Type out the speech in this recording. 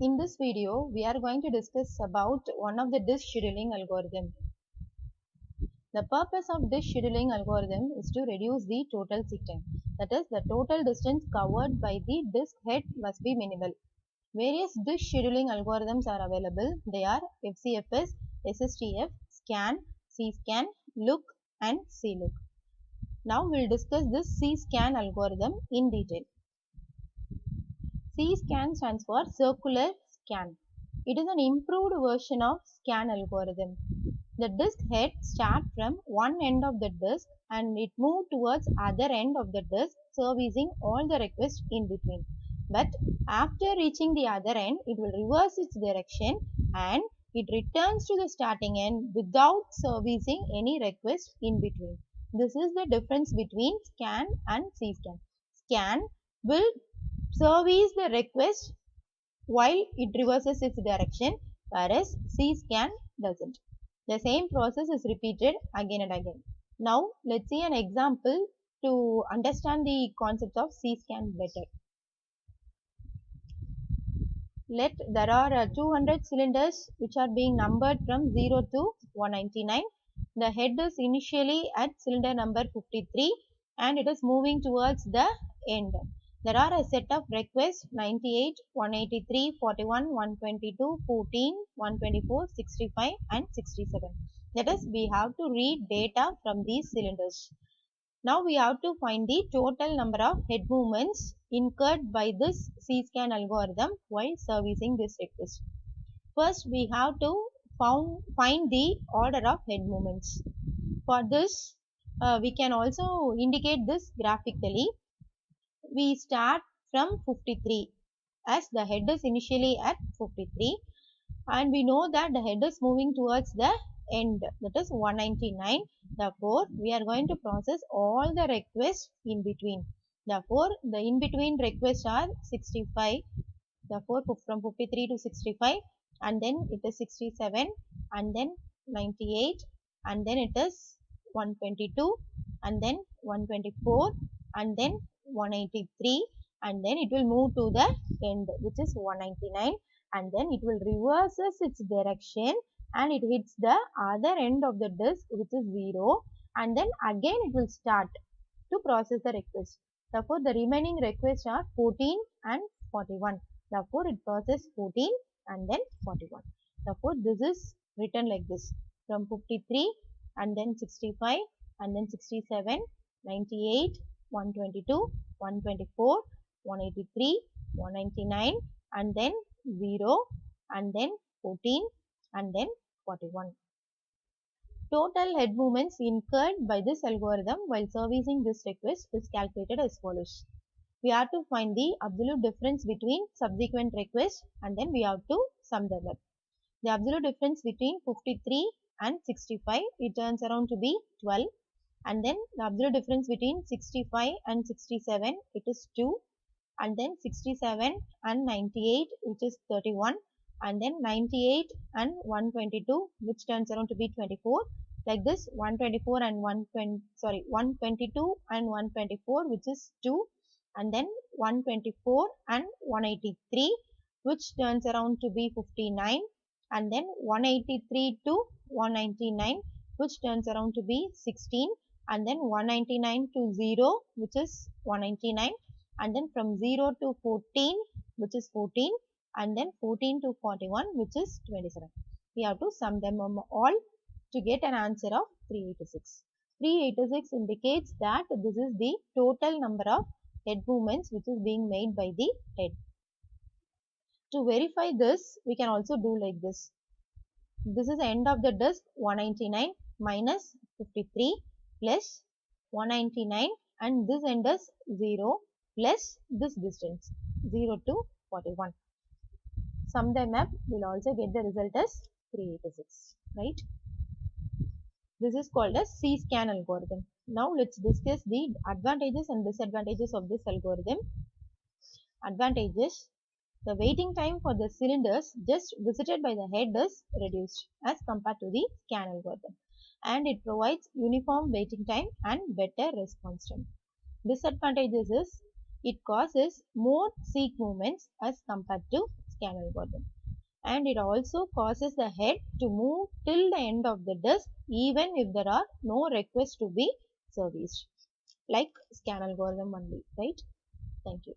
In this video, we are going to discuss about one of the disk scheduling algorithm. The purpose of disk scheduling algorithm is to reduce the total seek time. That is, the total distance covered by the disk head must be minimal. Various disk scheduling algorithms are available. They are FCFS, SSTF, SCAN, CSCAN, LOOK and CLOOK. Now we will discuss this CSCAN algorithm in detail. CSCAN stands for circular scan. It is an improved version of SCAN algorithm. The disk head starts from one end of the disk and it moves towards other end of the disk, servicing all the requests in between. But after reaching the other end, it will reverse its direction and it returns to the starting end without servicing any request in between. This is the difference between SCAN and CSCAN. SCAN will service the request while it reverses its direction, whereas CSCAN doesn't. The same process is repeated again and again. Now let's see an example to understand the concept of CSCAN better. There are 200 cylinders which are being numbered from 0 to 199. The head is initially at cylinder number 53 and it is moving towards the end. There are a set of requests 98, 183, 41, 122, 14, 124, 65 and 67. That is, we have to read data from these cylinders. Now we have to find the total number of head movements incurred by this CSCAN algorithm while servicing this request. First, we have to find the order of head movements. For this, we can also indicate this graphically. We start from 53 as the head is initially at 53 and we know that the head is moving towards the end, that is 199. Therefore, we are going to process all the requests in between. Therefore, the in between requests are 65. Therefore, from 53 to 65 and then it is 67 and then 98 and then it is 122 and then 124 and then 183 and then it will move to the end which is 199 and then it will reverses its direction and it hits the other end of the disk which is 0 and then again it will start to process the request. Therefore, the remaining requests are 14 and 41. Therefore, it processes 14 and then 41. Therefore, this is written like this from 53 and then 65 and then 67, 98, 122, 124, 183, 199 and then 0 and then 14 and then 41. Total head movements incurred by this algorithm while servicing this request is calculated as follows. We have to find the absolute difference between subsequent requests and then we have to sum them up. The absolute difference between 53 and 65, it turns around to be 12 and then the absolute difference between 65 and 67, it is 2 and then 67 and 98 which is 31 and then 98 and 122 which turns around to be 24. Like this 124 and 122 and 124 which is 2 and then 124 and 183 which turns around to be 59 and then 183 to 199 which turns around to be 16 and then 199 to 0 which is 199 and then from 0 to 14 which is 14 and then 14 to 41 which is 27. We have to sum them all to get an answer of 386. 386 indicates that this is the total number of head movements which is being made by the head. To verify this, we can also do like this. This is the end of the disk 199 minus 53 plus 199 and this end is 0 plus this distance 0 to 41. Sum them up, we will also get the result as 386, right? This is called a CSCAN algorithm. Now let's discuss the advantages and disadvantages of this algorithm. Advantages: the waiting time for the cylinders just visited by the head is reduced as compared to the SCAN algorithm and it provides uniform waiting time and better response time. Disadvantages is it causes more seek movements as compared to scan algorithm. And it also causes the head to move till the end of the disk even if there are no requests to be serviced, like scan algorithm only, right? Thank you.